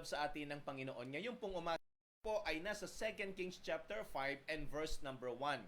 sa atin ng Panginoon. Ngayon pong umaga po ay nasa 2 Kings chapter 5 and verse number 1.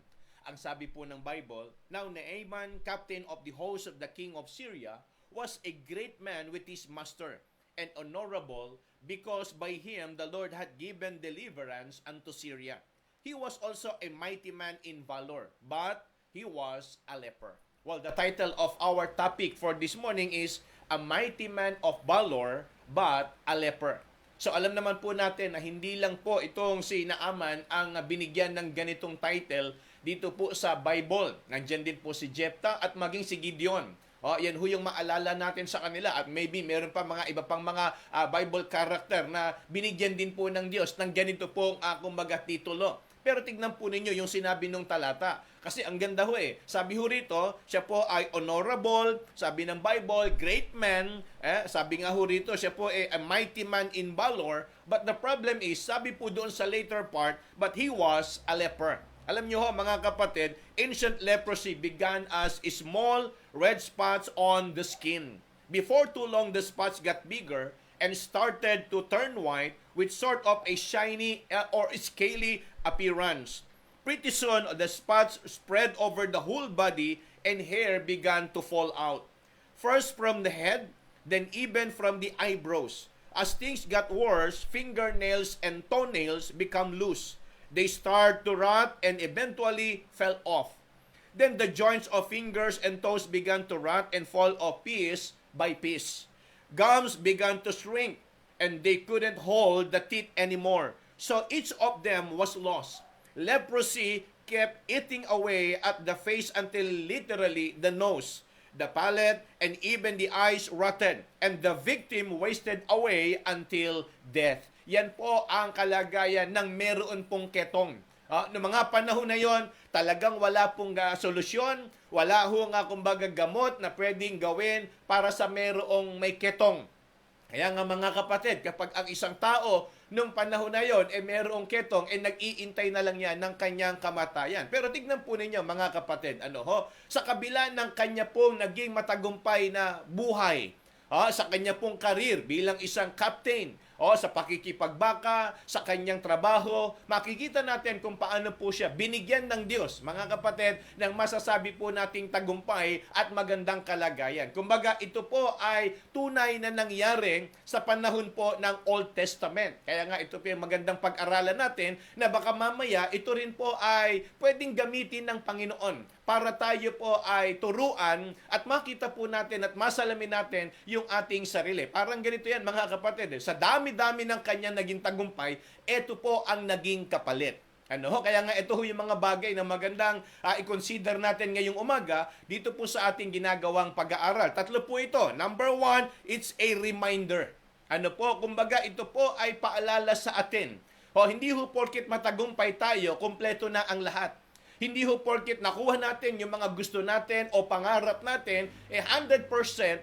Ang sabi po ng Bible, "Now Naaman, captain of the host of the king of Syria, was a great man with his master, and honorable, because by him the Lord had given deliverance unto Syria. He was also a mighty man in valor, but he was a leper." Well, the title of our topic for this morning is "A Mighty Man of Valor, but a Leper." So alam naman po natin na hindi lang po itong si Naaman ang binigyan ng ganitong title dito po sa Bible. Nandiyan din po si Jephthah at maging si Gideon. Yan ho yung maalala natin sa kanila, at maybe meron pa mga iba pang mga Bible character na binigyan din po ng Diyos ng ganito pong kumbaga titulo. Pero tignan po ninyo yung sinabi nung talata. Kasi ang ganda ho eh. Sabi ho rito, siya po ay honorable. Sabi ng Bible, great man. Sabi nga ho rito, siya po ay a mighty man in valor. But the problem is, sabi po doon sa later part, but he was a leper. Alam nyo ho mga kapatid, ancient leprosy began as small red spots on the skin. Before too long, the spots got bigger and started to turn white with sort of a shiny or scaly appearance. Pretty soon, the spots spread over the whole body and hair began to fall out. First from the head, then even from the eyebrows. As things got worse, fingernails and toenails become loose. They start to rot and eventually fell off. Then the joints of fingers and toes began to rot and fall off piece by piece. Gums began to shrink and they couldn't hold the teeth anymore. So each of them was lost. Leprosy kept eating away at the face until literally the nose, the palate, and even the eyes rotted, and the victim wasted away until death. Yan po ang kalagayan ng meron pong ketong. Noong mga panahon na yon, talagang wala pong solusyon, wala ho nga kumbaga gamot na pwedeng gawin para sa merong may ketong. Kaya nga mga kapatid, kapag ang isang tao nung panahon na yon merong ketong, nag-iintay na lang yan ng kanyang kamatayan. Pero tignan po ninyo mga kapatid, sa kabila ng kanya pong naging matagumpay na buhay, sa kanya pong karir bilang isang captain, sa pakikipagbaka, sa kanyang trabaho, makikita natin kung paano po siya binigyan ng Diyos, mga kapatid, ng masasabi po nating tagumpay at magandang kalagayan. Kumbaga, ito po ay tunay na nangyari sa panahon po ng Old Testament. Kaya nga, ito po yung magandang pag-aralan natin na baka mamaya, ito rin po ay pwedeng gamitin ng Panginoon para tayo po ay turuan at makita po natin at masalamin natin yung ating sarili. Parang ganito yan, mga kapatid. Sa dami-dami ng kanyang naging tagumpay, ito po ang naging kapalit. Kaya nga ito yung mga bagay na magandang i-consider natin ngayong umaga dito po sa ating ginagawang pag-aaral. Tatlo po ito. Number 1, it's a reminder. Kumbaga ito po ay paalala sa atin. Hindi ho porket matagumpay tayo, kumpleto na ang lahat. Hindi ho porket nakuha natin yung mga gusto natin o pangarap natin, 100%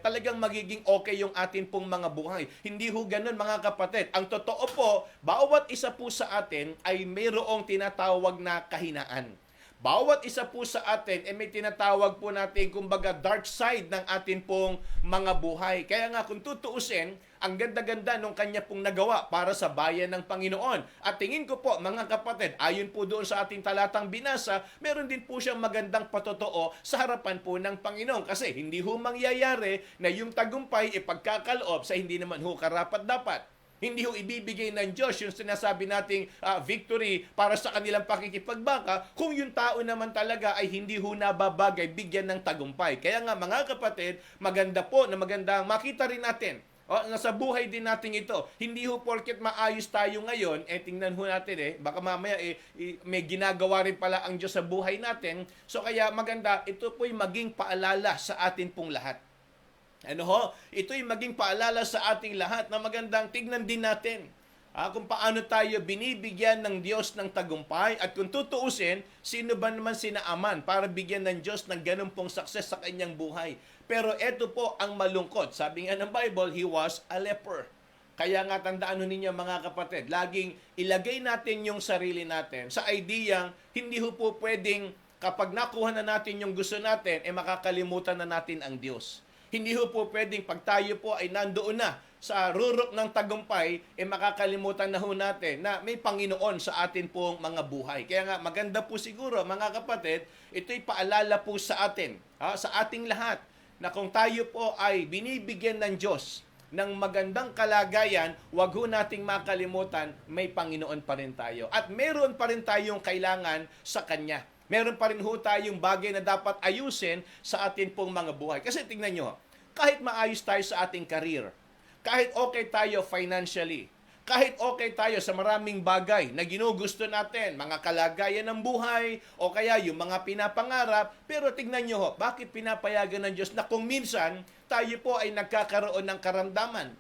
talagang magiging okay yung atin pong mga buhay. Hindi ho ganun mga kapatid. Ang totoo po, bawat isa po sa atin ay mayroong tinatawag na kahinaan. Bawat isa po sa atin may tinatawag po natin kumbaga dark side ng atin pong mga buhay. Kaya nga kung tutuusin, ang ganda-ganda nung kanya pong nagawa para sa bayan ng Panginoon. At tingin ko po mga kapatid, ayon po doon sa ating talatang binasa, meron din po siyang magandang patotoo sa harapan po ng Panginoon. Kasi hindi ho mangyayari na yung tagumpay ipagkakaloob sa hindi naman ho karapat-dapat. Hindi ho ibibigay ng Diyos yung sinasabi nating victory para sa kanilang pakikipagbaka kung yung tao naman talaga ay hindi ho nababagay bigyan ng tagumpay. Kaya nga mga kapatid, maganda po na magandang makita rin natin nasa buhay din natin ito. Hindi ho porket maayos tayo ngayon, tingnan ho natin baka mamaya may ginagawa rin pala ang Diyos sa buhay natin. So kaya maganda, ito po'y maging paalala sa atin pong lahat. Ito'y maging paalala sa ating lahat na magandang tignan din natin kung paano tayo binibigyan ng Diyos ng tagumpay, at kung tutuusin, sino ba naman si Naaman para bigyan ng Diyos ng ganun pong success sa kanyang buhay. Pero ito po ang malungkot. Sabi nga ng Bible, he was a leper. Kaya nga tandaan ninyo mga kapatid, laging ilagay natin yung sarili natin sa ideyang hindi ho po pwedeng kapag nakuha na natin yung gusto natin, makakalimutan na natin ang Diyos. Hindi ho po pwedeng pag tayo po ay nandoon na sa rurok ng tagumpay, makakalimutan na ho natin na may Panginoon sa atin pong mga buhay. Kaya nga, maganda po siguro, mga kapatid, ito'y paalala po sa atin, sa ating lahat, na kung tayo po ay binibigyan ng Diyos ng magandang kalagayan, wag ho nating makalimutan, may Panginoon pa rin tayo. At meron pa rin tayong kailangan sa Kanya. Meron pa rin ho tayong bagay na dapat ayusin sa atin pong mga buhay. Kasi tingnan nyo, kahit maayos tayo sa ating career, kahit okay tayo financially, kahit okay tayo sa maraming bagay na ginugusto natin, mga kalagayan ng buhay, o kaya yung mga pinapangarap, pero tignan nyo ho, bakit pinapayagan ng Diyos na kung minsan tayo po ay nagkakaroon ng karamdaman?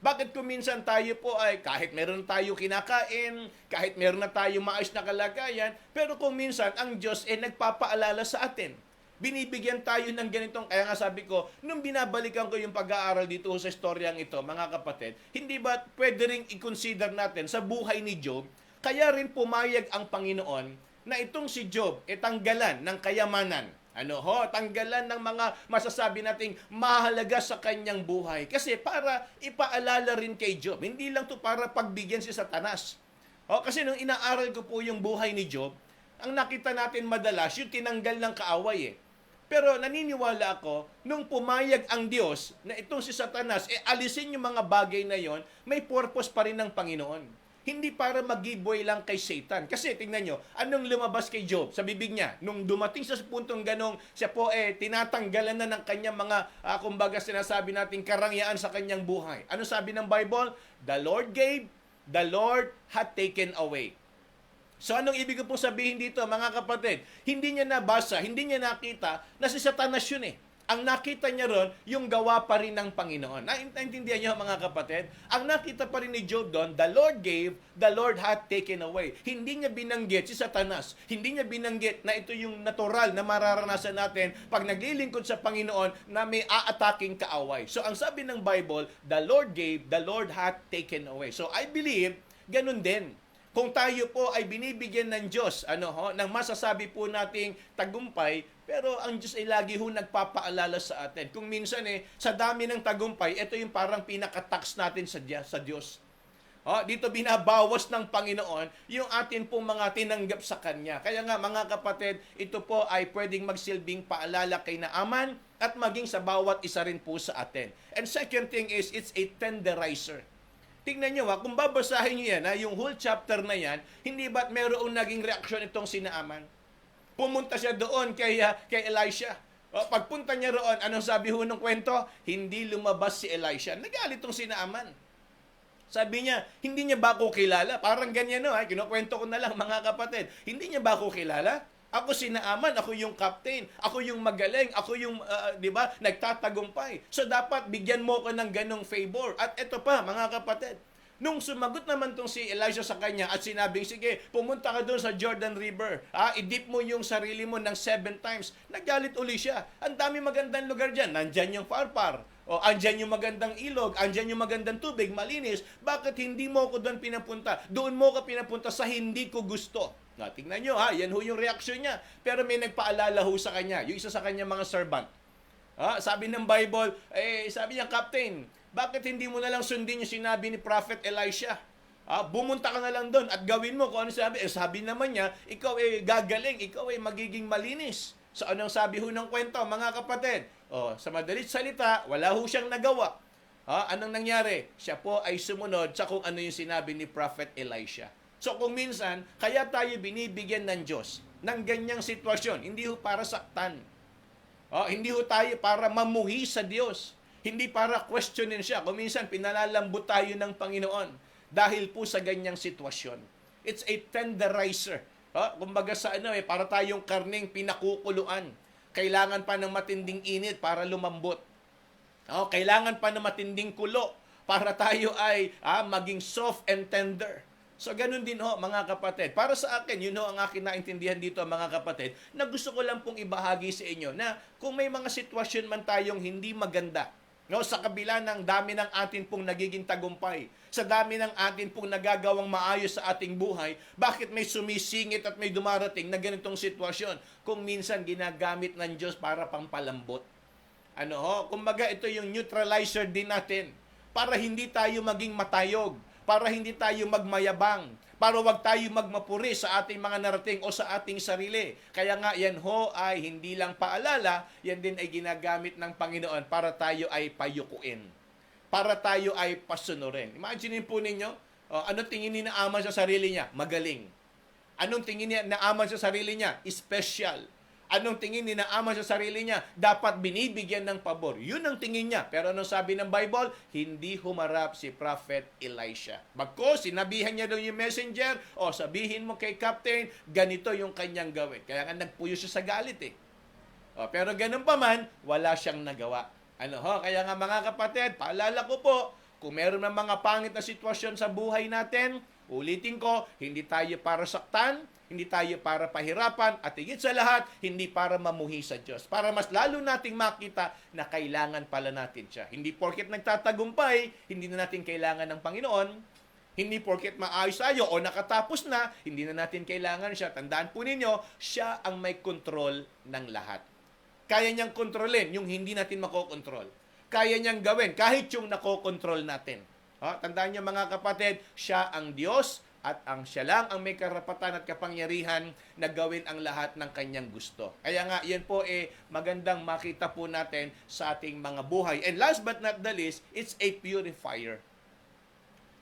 Bakit kung minsan tayo po ay kahit meron tayo kinakain, kahit meron na tayo maayos na kalagayan, pero kung minsan ang Diyos ay nagpapaalala sa atin. Binibigyan tayo ng ganitong, kaya nga sabi ko, nung binabalikan ko yung pag-aaral dito sa istoryang ito, mga kapatid, hindi ba pwede rin i-consider natin sa buhay ni Job, kaya rin pumayag ang Panginoon na itong si Job tanggalan ng kayamanan. Tanggalan ng mga masasabi nating mahalaga sa kanyang buhay. Kasi para ipaalala rin kay Job, hindi lang to para pagbigyan si Satanas. Kasi nung inaaral ko po yung buhay ni Job, ang nakita natin madalas, yung tinanggal ng kaaway Pero naniniwala ako, nung pumayag ang Diyos na itong si Satanas, alisin yung mga bagay na yon, may purpose pa rin ng Panginoon. Hindi para mag-giveaway lang kay Satan. Kasi tingnan nyo, anong lumabas kay Job sa bibig niya? Nung dumating sa puntong ganong, siya po tinatanggalan na ng kanyang mga, kumbaga sinasabi natin, karangyaan sa kanyang buhay. Ano sabi ng Bible? The Lord gave, the Lord had taken away. So anong ibig ko pong sabihin dito, mga kapatid? Hindi niya nabasa, hindi niya nakita na si Satanas yun Ang nakita niya ron, yung gawa pa rin ng Panginoon. Naintindihan niyo, mga kapatid? Ang nakita pa rin ni Job doon, the Lord gave, the Lord had taken away. Hindi niya binanggit si Satanas. Hindi niya binanggit na ito yung natural na mararanasan natin pag naglilingkod sa Panginoon na may aataking kaaway. So ang sabi ng Bible, the Lord gave, the Lord had taken away. So I believe, ganun din. Kung tayo po ay binibigyan ng Diyos, ng masasabi po nating tagumpay, pero ang Diyos ay lagi ho nagpapaalala sa atin. Kung minsan sa dami ng tagumpay, ito yung parang pinaka-tax natin sa Diyos. Dito binabawas ng Panginoon yung atin pong mga tinanggap sa Kanya. Kaya nga, mga kapatid, ito po ay pwedeng magsilbing paalala kay Naaman at maging sa bawat isa rin po sa atin. And second thing is, it's a tenderizer. Tingnan nyo kung babasahin nyo yan, yung whole chapter na yan, hindi ba't mayroong naging reaksyon itong si Naaman? Pumunta siya doon kay Elisha. Pagpunta niya roon, anong sabi ho ng kwento? Hindi lumabas si Elisha. Nagalit itong si Naaman. Sabi niya, hindi niya ba ako kilala? Parang ganyan kinukwento ko na lang, mga kapatid. Hindi niya ba ako kilala? Ako si Naaman, ako yung captain, ako yung magaling, ako yung, nagtatagumpay. So dapat bigyan mo ko ng ganong favor. At ito pa, mga kapatid, nung sumagot naman tong si Elijah sa kanya at sinabing, sige, pumunta ka doon sa Jordan River. I-dip mo yung sarili mo ng 7 times. Nagalit uli siya. Ang dami magandang lugar dyan. Nandyan yung Farpar. Andyan yung magandang ilog. Andyan yung magandang tubig, malinis. Bakit hindi mo ko doon pinapunta? Doon mo ka pinapunta sa hindi ko gusto. Tingnan nyo, yan ho yung reaksyon niya. Pero may nagpaalala ho sa kanya. Yung isa sa kanya mga servant. Sabi ng Bible, sabi niya, Captain, bakit hindi mo na lang sundin yung sinabi ni Prophet Elisha? Bumunta ka na lang doon at gawin mo kung ano sabi. Sabi naman niya, ikaw gagaling, ikaw magiging malinis. So anong sabi ho ng kwento, mga kapatid? Sa madalit salita, wala ho siyang nagawa. Anong nangyari? Siya po ay sumunod sa kung ano yung sinabi ni Prophet Elisha. So kung minsan, kaya tayo binibigyan ng Diyos ng ganyang sitwasyon, hindi ho para saktan. Hindi ho tayo para mamuhi sa Diyos. Hindi para questionin siya. Kung minsan, pinalalambot tayo ng Panginoon dahil po sa ganyang sitwasyon. It's a tenderizer. Kumbaga sa para tayong karning pinakukuluan. Kailangan pa ng matinding init para lumambot. Kailangan pa ng matinding kulo para tayo ay maging soft and tender. So, ganun din mga kapatid. Para sa akin, yun ang aking naintindihan dito, mga kapatid, na gusto ko lang pong ibahagi sa inyo na kung may mga sitwasyon man tayong hindi maganda, sa kabila ng dami ng atin pong nagiging tagumpay, sa dami ng atin pong nagagawang maayos sa ating buhay, bakit may sumisingit at may dumarating na ganitong sitwasyon? Kung minsan ginagamit ng Diyos para pampalambot. Kumbaga ito yung neutralizer din natin. para hindi tayo maging matayog, para hindi tayo magmayabang, para wag tayo magmapuri sa ating mga narating o sa ating sarili. Kaya nga yan ho ay hindi lang paalala, yan din ay ginagamit ng Panginoon para tayo ay payukuin, para tayo ay pasunurin. Imagine po ninyo, ano tingin ni Naaman sa sarili niya? Magaling. Anong tingin ni Naaman sa sarili niya? Special. Anong tingin ni Naaman sa sarili niya? Dapat binibigyan ng pabor. Yun ang tingin niya. Pero anong sabi ng Bible? Hindi humarap si Prophet Elisha. Bagko, sinabihan niya daw yung messenger, sabihin mo kay Captain, ganito yung kanyang gawin. Kaya nga nagpuyo siya sa galit eh. Pero ganun pa man, wala siyang nagawa. Kaya nga mga kapatid, paalala ko po, kung meron ng mga pangit na sitwasyon sa buhay natin, ulitin ko, hindi tayo para saktan, hindi tayo para pahirapan, at higit sa lahat, hindi para mamuhi sa Diyos. Para mas lalo nating makita na kailangan pala natin siya. Hindi porket nagtatagumpay, hindi na natin kailangan ng Panginoon. Hindi porket maayos tayo o nakatapos na, hindi na natin kailangan siya. Tandaan po ninyo, siya ang may kontrol ng lahat. Kaya niyang kontrolin yung hindi natin makokontrol. Kaya niyang gawin kahit yung nakokontrol natin. Tandaan niyo mga kapatid, siya ang Diyos at siya lang ang may karapatan at kapangyarihan na gawin ang lahat ng kanyang gusto. Kaya nga, yan po magandang makita po natin sa ating mga buhay. And last but not the least, it's a purifier.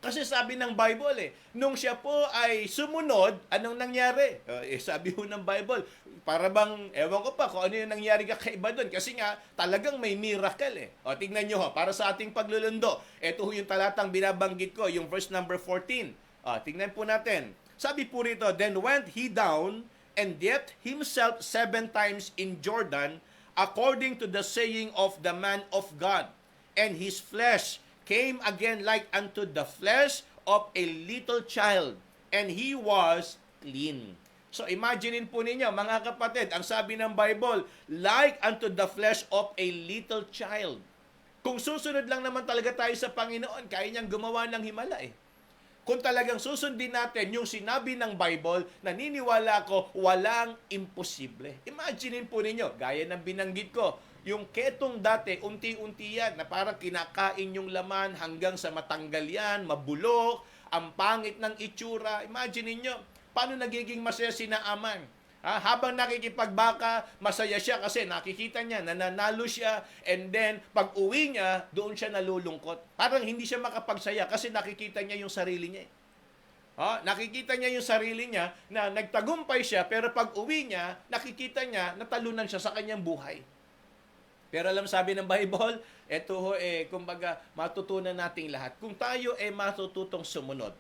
Kasi sabi ng Bible nung siya po ay sumunod, anong nangyari? Sabi ho ng Bible, para bang, ewan ko pa kung ano yung nangyari kakaiba doon. Kasi nga, talagang may miracle tingnan nyo para sa ating paglulundo. Ito ho yung talatang binabanggit ko, yung verse number 14. Tingnan po natin. Sabi po rito, then went he down and dipped himself 7 times in Jordan, according to the saying of the man of God. And his flesh came again like unto the flesh of a little child, and he was clean. So imaginein po ninyo, mga kapatid, ang sabi ng Bible, like unto the flesh of a little child. Kung susunod lang naman talaga tayo sa Panginoon, kaya niyang gumawa ng himala Kung talagang susundin natin yung sinabi ng Bible, naniniwala ko, walang imposible. Imaginein po ninyo, gaya ng binanggit ko, yung ketong dati, unti-unti yan, na parang kinakain yung laman hanggang sa matanggal yan, mabulok, ang pangit ng itsura. Imagine niyo paano nagiging masaya si Naaman. Habang nakikipagbaka, masaya siya kasi nakikita niya, nananalo siya, and then, pag uwi niya, doon siya nalulungkot. Parang hindi siya makapagsaya kasi nakikita niya yung sarili niya. Nakikita niya yung sarili niya na nagtagumpay siya, pero pag uwi niya, nakikita niya, natalunan siya sa kanyang buhay. Pero alam sabi ng Bible, ito kumbaga, matutunan nating lahat. Kung tayo matututong sumunod,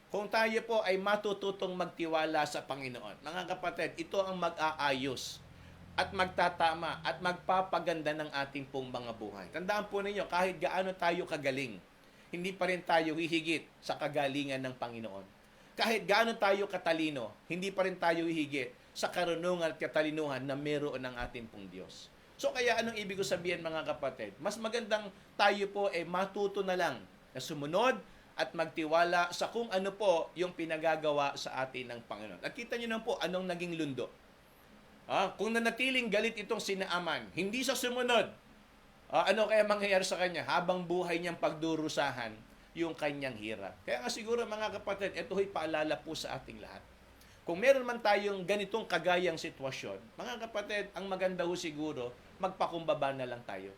kung tayo po ay matututong magtiwala sa Panginoon, mga kapatid, ito ang mag-aayos at magtatama at magpapaganda ng ating pong mga buhay. Tandaan po ninyo, kahit gaano tayo kagaling, hindi pa rin tayo hihigit sa kagalingan ng Panginoon. Kahit gaano tayo katalino, hindi pa rin tayo hihigit sa karunungan at katalinuhan na meron ng ating pong Diyos. So kaya anong ibig ko sabihin mga kapatid? Mas magandang tayo po matuto na lang na sumunod at magtiwala sa kung ano po yung pinagagawa sa atin ng Panginoon. At kita nyo na po anong naging lundo. Kung nanatiling galit itong si Naaman, hindi sa sumunod, ano kaya mangyayari sa kanya? Habang buhay niyang pagdurusahan yung kanyang hirap. Kaya nga siguro mga kapatid, ito ay paalala po sa ating lahat. Kung meron man tayong ganitong kagayang sitwasyon, mga kapatid, ang maganda ho siguro, magpakumbaba na lang tayo.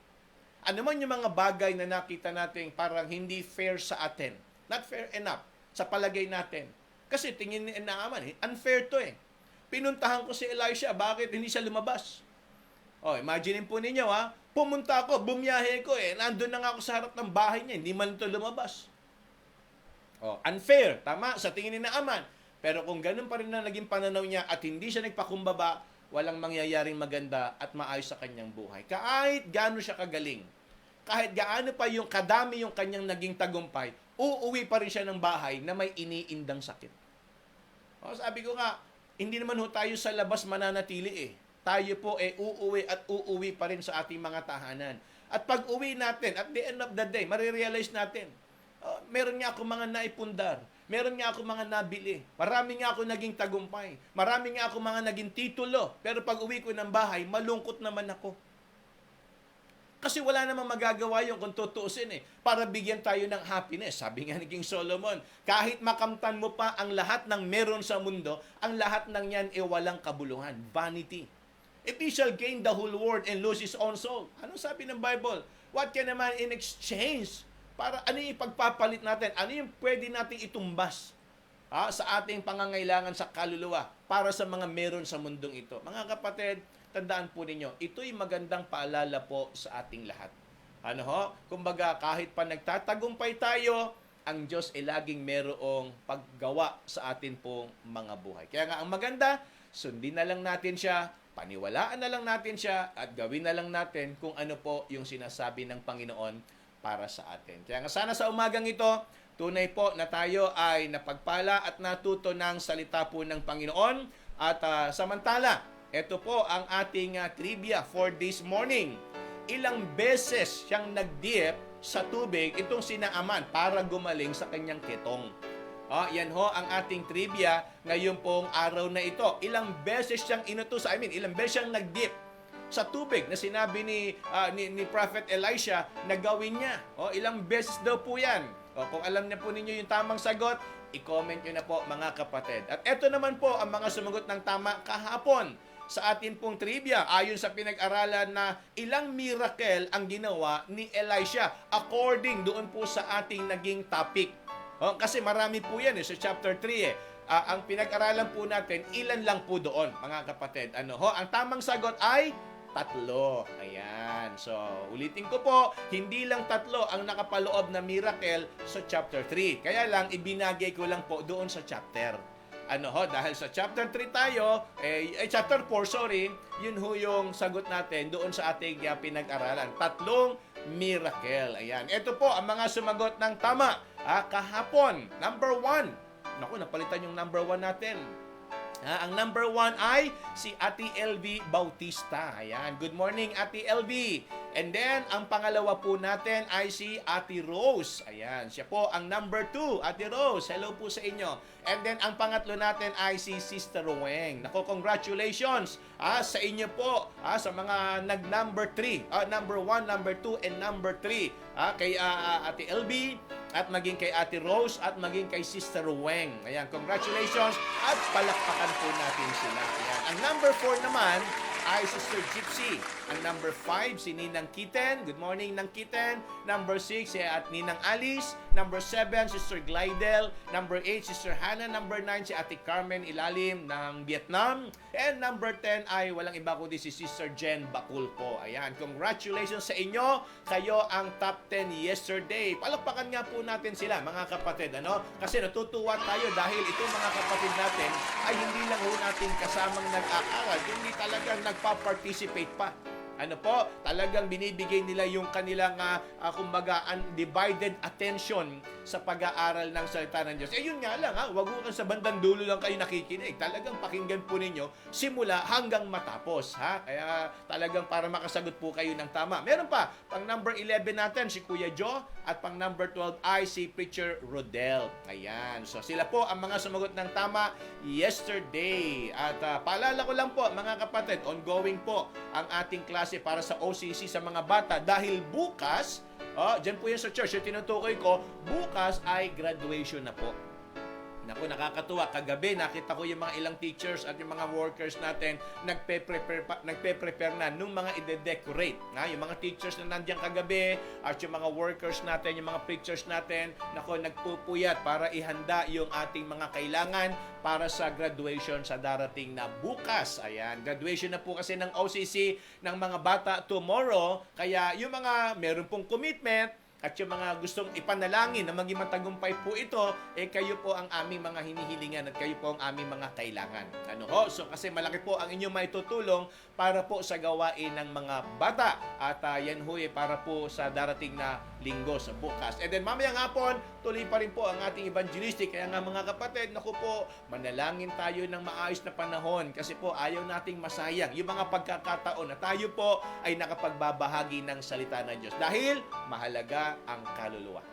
Ano man yung mga bagay na nakita natin parang hindi fair sa atin, not fair enough sa palagay natin. Kasi tingin ni Naaman, unfair to Pinuntahan ko si Elisha, bakit hindi siya lumabas? Imagine po ninyo pumunta ako, bumiyahe ko nandun na nga ako sa harap ng bahay niya, hindi man ito lumabas. Unfair, tama, sa tingin ni Naaman. Pero kung ganun pa rin na naging pananaw niya at hindi siya nagpakumbaba, walang mangyayaring maganda at maayos sa kanyang buhay. Kahit gaano siya kagaling, kahit gaano pa yung kadami yung kanyang naging tagumpay, uuwi pa rin siya ng bahay na may iniindang sakit. Sabi ko nga, hindi naman tayo sa labas mananatili Tayo po uuwi at uuwi pa rin sa ating mga tahanan. At pag uwi natin, at the end of the day, marirealize natin, meron nga ako mga naipundar, meron nga ako mga nabili, marami nga ako naging tagumpay, marami nga ako mga naging titulo, pero pag uwi ko ng bahay, malungkot naman ako. Kasi wala namang magagawa yun kung tutuusin para bigyan tayo ng happiness. Sabi nga ni King Solomon, kahit makamtan mo pa ang lahat ng meron sa mundo, ang lahat ng yan walang kabuluhan. Vanity. If he shall gain the whole world and lose his own soul. Anong sabi ng Bible? What can a man in exchange? Para ano yung pagpapalit natin? Ano yung pwede nating itumbas sa ating pangangailangan sa kaluluwa para sa mga meron sa mundong ito? Mga kapatid, tandaan po ninyo, ito'y magandang paalala po sa ating lahat. Kumbaga, kahit pa nagtatagumpay tayo, ang Diyos ay laging merong paggawa sa atin pong mga buhay. Kaya nga, ang maganda, sundin na lang natin siya, paniwalaan na lang natin siya, at gawin na lang natin kung ano po yung sinasabi ng Panginoon para sa atin. Kaya nga, sana sa umagang ito, tunay po na tayo ay napagpala at natuto ng salita po ng Panginoon. At samantala, ito po ang ating trivia for this morning. Ilang beses siyang nag-dip sa tubig itong sina Aman para gumaling sa kanyang ketong. Yan ho ang ating trivia ngayon pong araw na ito. Ilang beses siyang ilang beses siyang nag-dip sa tubig na sinabi ni Prophet Elisha na gawin niya. Ilang beses daw po yan. Kung alam niya po ninyo yung tamang sagot, i-comment nyo na po mga kapatid. At ito naman po ang mga sumagot ng tama kahapon sa atin pong trivia, ayon sa pinag-aralan na ilang miracle ang ginawa ni Elisha according doon po sa ating naging topic. Kasi marami po yan sa chapter 3 ang pinag-aralan po natin, ilan lang po doon, mga kapatid. Ang tamang sagot ay 3. Ayan. So, ulitin ko po, hindi lang 3 ang nakapaloob na miracle sa chapter 3. Kaya lang, ibinagay ko lang po doon sa chapter. Dahil sa chapter 3 tayo, chapter 4, yun ho yung sagot natin doon sa ating pinag-aralan. 3 miracle. Ayan. Ito po ang mga sumagot ng tama. Kahapon, number 1. Naku, napalitan yung number 1 natin. Ang number 1 ay si Ate LV Bautista. Ayan. Good morning, Ate LV. And then, ang pangalawa po natin ay si Ate Rose. Ayan. Siya po ang number 2. Ate Rose, hello po sa inyo. And then, ang pangatlo natin ay si Sister Weng. Nako, congratulations sa inyo po. Sa mga nag-number 3. Number 1, number 2, and number 3. Kay Ate LV, at maging kay Ate Rose, at maging kay Sister Weng. Ayan, congratulations at palakpakan po natin sila. Ayan. Ang number 4 naman ay Sister Gypsy. Ang number 5, si Ninang Kiten. Good morning, Nang Kiten. Number 6, si Ninang Alice. Number 7, Sister Glidel. Number 8, Sister Hannah. Number 9, si Ate Carmen Ilalim ng Vietnam. And number 10 ay walang iba kundi si Sister Jen Baculpo. Ayan, congratulations sa inyo. Kayo ang top 10 yesterday. Palakpakan nga po natin sila, mga kapatid. Kasi natutuwa tayo dahil itong mga kapatid natin ay hindi lang ho natin kasamang nag-aaral, hindi talagang nagpa-participate pa. Talagang binibigay nila yung kanilang kumbaga undivided attention sa pag-aaral ng salita ng Diyos. Yun nga lang, wag mo sa bandang dulo lang kayo nakikinig. Talagang pakinggan po ninyo simula hanggang matapos. Kaya talagang para makasagot po kayo ng tama. Meron pa, pang number 11 natin si Kuya Joe, at pang number 12 ay si Preacher Rodel. Ayan. So sila po ang mga sumagot ng tama yesterday. At paalala ko lang po, mga kapatid, ongoing po ang ating klase para sa OCC sa mga bata dahil bukas, dyan po yan sa church, yung tinutukoy ko, bukas ay graduation na po. Naku, nakakatuwa. Kagabi, nakita ko yung mga ilang teachers at yung mga workers natin nagpe-prepare na nung mga ide-decorate. Yung mga teachers na nandiyan kagabi at yung mga workers natin, yung mga preachers natin, naku, nagpupuyat para ihanda yung ating mga kailangan para sa graduation sa darating na bukas. Ayan, graduation na po kasi ng OCC ng mga bata tomorrow. Kaya yung mga meron pong commitment, at yung mga gustong ipanalangin na maging matagumpay po ito, kayo po ang aming mga hinihilingan at kayo po ang aming mga kailangan. So kasi malaki po ang inyong maitutulong para po sa gawain ng mga bata. At yan ho para po sa darating na linggo sa bukas. And then mamayang hapon, tuloy pa rin po ang ating evangelistic. Kaya nga mga kapatid, naku po, manalangin tayo ng maayos na panahon kasi po ayaw nating masayang yung mga pagkakataon na tayo po ay nakapagbabahagi ng salita ng Diyos. Dahil mahalaga ang kaluluwa.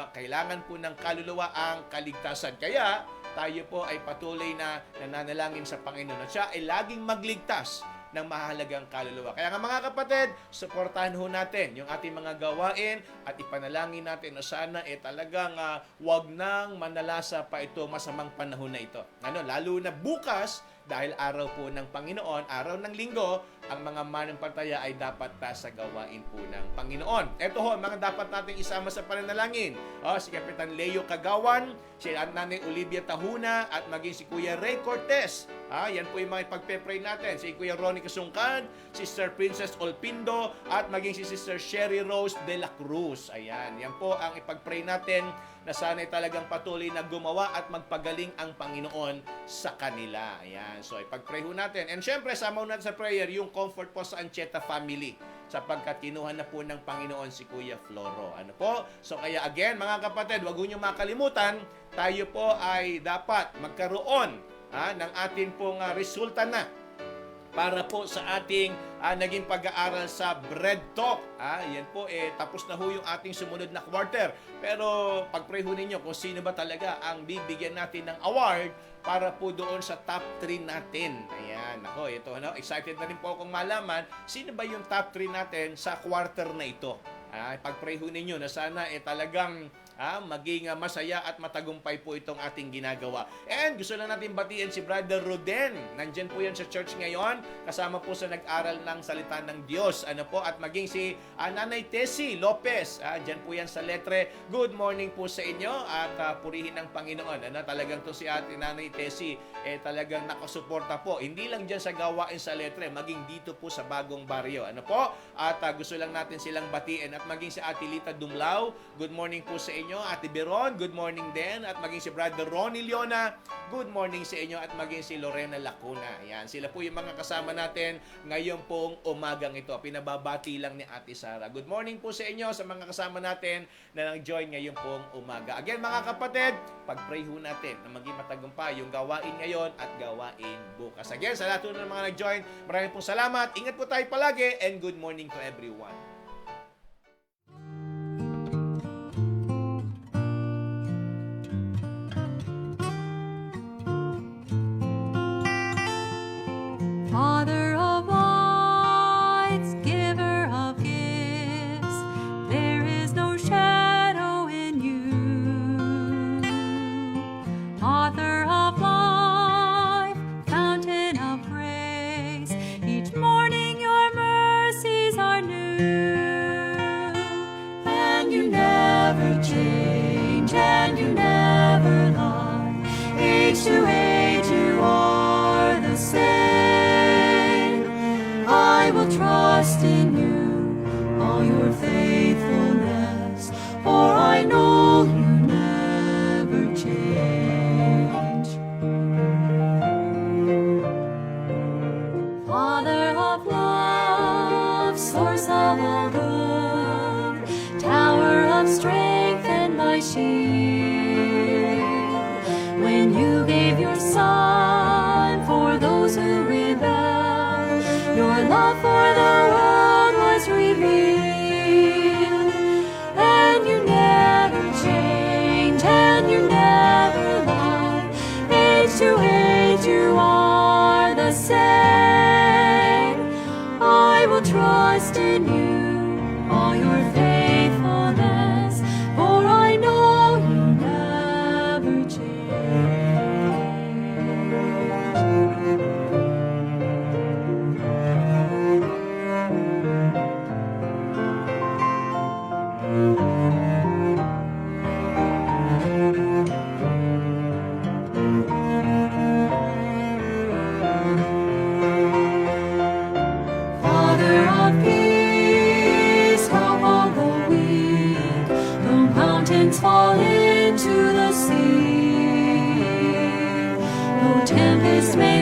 Kailangan po ng kaluluwa ang kaligtasan. Kaya tayo po ay patuloy na nananalangin sa Panginoon at siya ay laging magligtas ng mahalagang kaluluwa. Kaya nga mga kapatid, suportahan ho natin yung ating mga gawain at ipanalangin natin na sana talagang wag nang manalasa pa ito masamang panahon na ito. Lalo na bukas, dahil araw po ng Panginoon, araw ng Linggo, ang mga manampalataya ay dapat sa gawain po ng Panginoon. Ito ho, mga dapat nating isama sa pananalangin. Si Kapitan Leo Kagawan, si Nanay Olivia Tahuna, at maging si Kuya Ray Cortez. Yan po yung mga ipagpe-pray natin. Si Kuya Ronnie Kasungkad, Sister Princess Olpindo, at maging si Sister Sherry Rose de la Cruz. Ayan, yan po ang ipag-pray natin na sana'y talagang patuloy na gumawa at magpagaling ang Panginoon sa kanila. Ayan. So, ipag-pray ho natin. And syempre, sama ho natin sa prayer yung comfort po sa Ancheta family sapagkat kinuha na po ng Panginoon si Kuya Floro. Ano po? So, kaya again, mga kapatid, wag niyo makalimutan, tayo po ay dapat magkaroon ng atin pong resulta na para po sa ating naging pag-aaral sa Bread Talk. Yan po, tapos na ho yung ating sumunod na quarter. Pero pag-pray ho ninyo kung sino ba talaga ang bibigyan natin ng award para po doon sa top 3 natin. Ayan, ako, ito, excited na rin po akong malaman sino ba yung top 3 natin sa quarter na ito. Pag-pray ho ninyo na sana talagang maging masaya at matagumpay po itong ating ginagawa. And gusto lang natin batiin si Brother Roden. Nandyan po yan sa church ngayon. Kasama po sa nag-aral ng salita ng Diyos. At maging si Nanay Tessie Lopez. Dyan po yan sa Letre. Good morning po sa inyo at purihin ng Panginoon. Talagang to si Ate Nanay Tessie talagang nakasuporta po. Hindi lang dyan sa gawain sa Letre, maging dito po sa bagong baryo. At gusto lang natin silang batiin. At maging si Ate Lita Dumlao. Good morning po sa inyo. Ate Beron, good morning din. At maging si Brother Ronnie Leona, good morning sa inyo. At maging si Lorena Lacuna. Ayan, sila po yung mga kasama natin ngayon pong umagang ito. Pinababati lang ni Ate Sara. Good morning po sa inyo sa mga kasama natin na nag-join ngayon pong umaga. Again, mga kapatid, pag-pray ho natin na maging matagumpay yung gawain ngayon at gawain bukas. Again, sa lahat ng mga nag-join, maraming pong salamat. Ingat po tayo palagi and good morning to everyone. Father of lights, giver of gifts, there is no shadow in you. Author of life, fountain of grace, each morning your mercies are new. And you never change, and you never lie. Age to age you are the same. I will trust in you, all your faithfulness, for I know you never change. Father of love, source of all good, tower of strength and my shield, when you gave your Son for those who rebel, your love for the world was revealed, and you never change, and you never lie. Age to age you are the same. I will trust in you, all your faithfulness, for I know you never change. Father of peace, help all the weak, though mountains fall into the sea, though tempests may